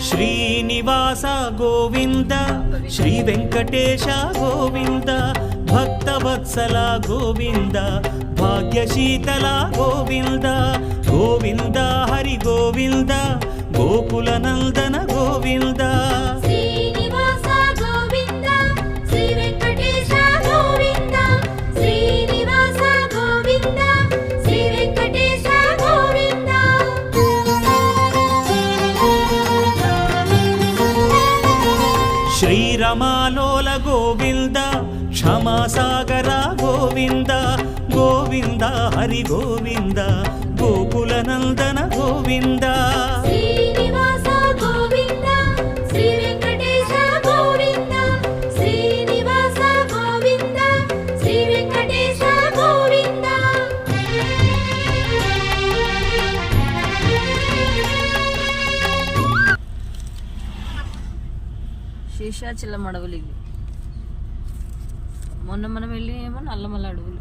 శ్రీనివాస గోవింద శ్రీ వెంకటేశ గోవింద భక్తవత్సల గోవింద భాగ్యశీతల గోవింద గోవింద హరి గోవింద గోకుల నందన గోవింద శ్రీనివాస గోవింద శ్రీ వెంకటేశ గోవింద శ్రీనివాస గోవింద శ్రీ వెంకటేశ గోవింద శ్రీరమాలోల గోవింద క్షమాసాగర గోవింద గోవింద హరి గోవింద గోకుల నందన గోవింద శ్రీనివాస గోవింద శ్రీ వెంకటేశ గోవింద శ్రీనివాస గోవింద శ్రీ వెంకటేశ గోవింద శేషాచలం అడవులు ఇవి మొన్న మనం వెళ్ళి ఏమో నల్లమల్ల అడవులు.